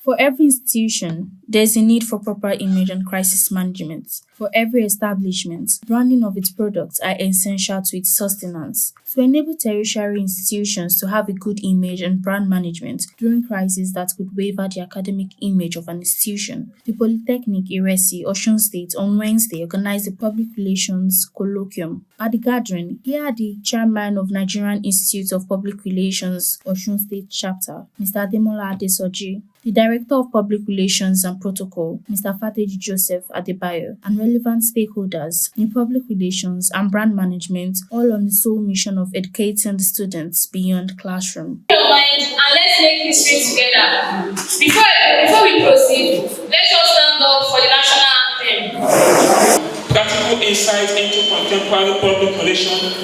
For every institution, there is a need for proper image and crisis management. For every establishment, branding of its products are essential to its sustenance. To enable tertiary institutions to have a good image and brand management during crises that could waver the academic image of an institution, the Polytechnic Iresi, Osun State, on Wednesday organized a public relations colloquium. At the gathering, here are the chairman of Nigerian Institute of Public Relations, Osun State Chapter, Mr. Ademola Adesoji, the Director of Public Relations and Protocol, Mr. Fateji Joseph Adebayo, and relevant stakeholders in public relations and brand management, all on the sole mission of educating the students beyond classroom. Your mind and let's make history together. Before we proceed, let's all stand up for the national anthem. Practical insight into contemporary public relations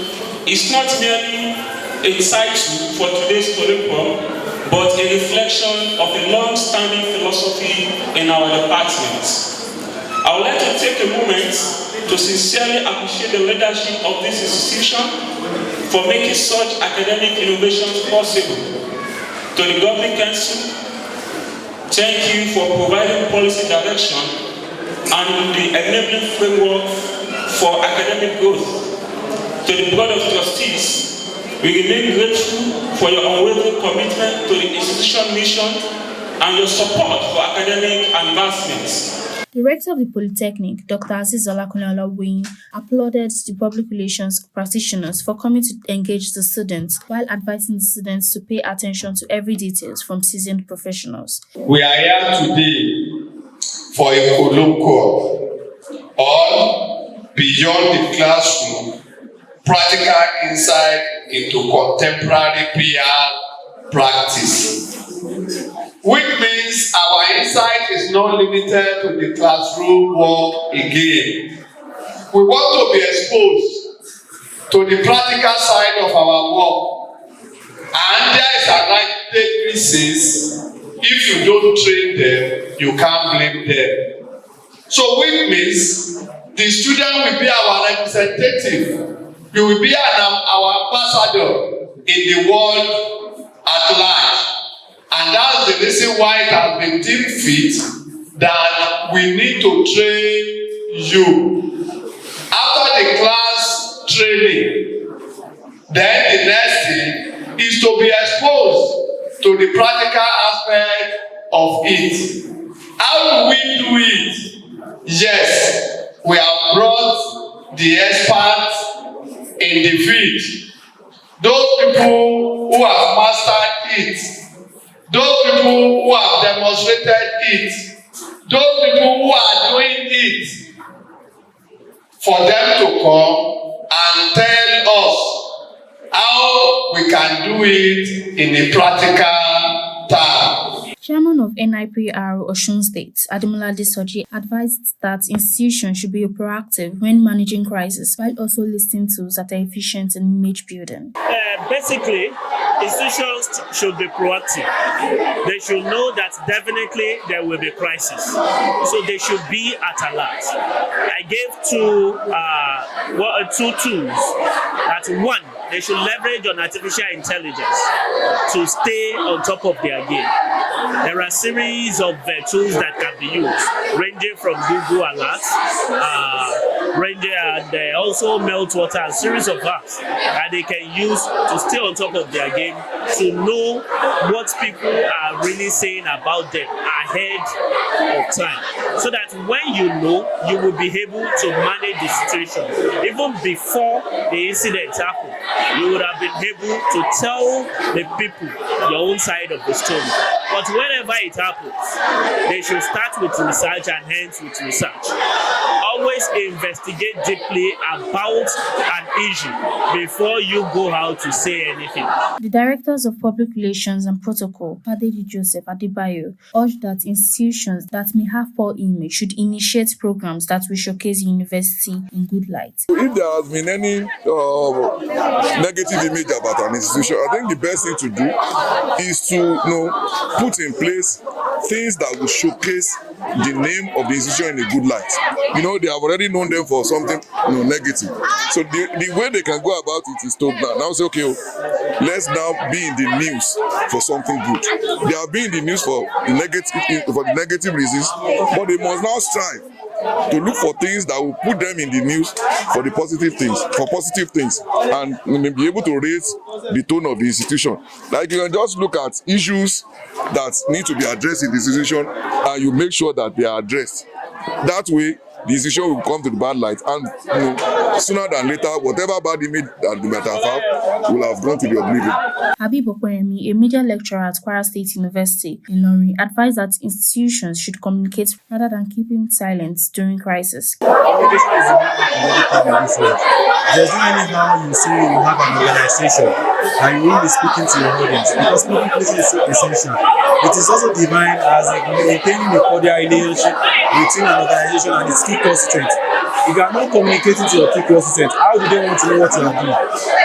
is not merely a title for today's colloquium, but a reflection of the long-standing philosophy in our department. I would like to take a moment to sincerely appreciate the leadership of this institution for making such academic innovations possible. To the Governing Council, thank you for providing policy direction and the enabling framework for academic growth. To the Board of Trustees, we remain grateful for your unwavering commitment to the institution mission and your support for academic advancements. The rector of the Polytechnic, Dr. Aziz Olakunle, applauded the public relations practitioners for coming to engage the students while advising the students to pay attention to every details from seasoned professionals. We are here today for a colloquium on Beyond the Classroom, Practical Insight into Contemporary PR Practice, which means our insight is not limited to the classroom work again. We want to be exposed to the practical side of our work, and there is an hypothesis: if you don't train them, you can't blame them. So which means the student will be our representative. You will be our ambassador in the world at large. And that's the reason why it has been deemed fit that we need to train you. After the class training, then the next thing is to be exposed to the practical aspect of it. How do we do it? Yes, we have brought the experts in the field, those people who have mastered it, those people who have demonstrated it, those people who are doing it, for them to come and tell us how we can do it in a practical term. Chairman of NIPR Osun State, Ademola Adesoji, advised that institutions should be proactive when managing crises while also listing tools that are efficient in image building. Basically, institutions should be proactive. They should know that definitely there will be crisis, so they should be at alert. I gave two tools. That one, they should leverage on artificial intelligence to stay on top of their game. There are a series of tools that can be used, ranging from Google Alerts, and also Meltwater, a series of apps that they can use to stay on top of their game, to know what people are really saying about them ahead of time, so that when you know, you will be able to manage the situation. Even before the incident happened, you would have been able to tell the people your own side of the story. But whenever it happens, they should start with research and end with research. Always investigate deeply about an issue before you go out to say anything. The Directors of Public Relations and Protocol, Fateji Joseph Adebayo, urged that institutions that may have poor image should initiate programs that will showcase the university in good light. If there has been any negative image about an institution, I think the best thing to do is to put in place things that will showcase the name of the institution in a good light. You know, they have already known them for something, you know, negative. So the way they can go about it is to now say, okay, let's now be in the news for something good. They have been in the news for the negative reasons, but they must now strive to look for things that will put them in the news for the positive things, and be able to raise the tone of the institution. Like, you can just look at issues that need to be addressed in the institution, and you make sure that they are addressed. That way, the institution will come to the bad light, and sooner than later, whatever bad image that they might have had will have gone to the oblivion. Habib Okoyemi, a media lecturer at Kwara State University, Ilorin, advised that institutions should communicate rather than keeping silent during crisis. Communication is the main part of this world. There's no anyhow you see you have an organization and you will be speaking to your audience, because communication is so essential. It is also divine as maintaining a cordial relationship between an organization and its key constituents. If you are not communicating to your key constituents, how do they want to know what you are doing?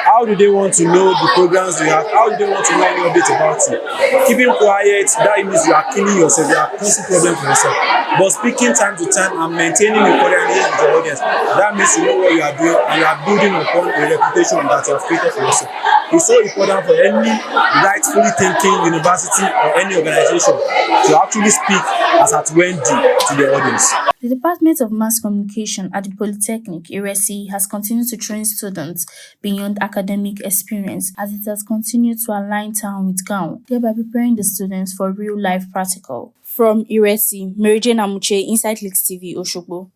How do they want to know the programs you have? How do they want to know any updates about you? Keeping quiet, that means you are killing yourself, you are causing problems for yourself. But speaking time to time and maintaining a cordial relationship with your audience, that means you know what you are doing and you are building upon a reputation that you have created for yourself. It's so important for any rightfully thinking university or any organization to actually speak as at when due to the audience. The Department of Mass Communication at the Polytechnic, Iresi, has continued to train students beyond academic experience as it has continued to align town with gown, thereby preparing the students for real-life practical. From Iresi, Mary Jane Amuche, Inside Leaks TV, Oshogbo.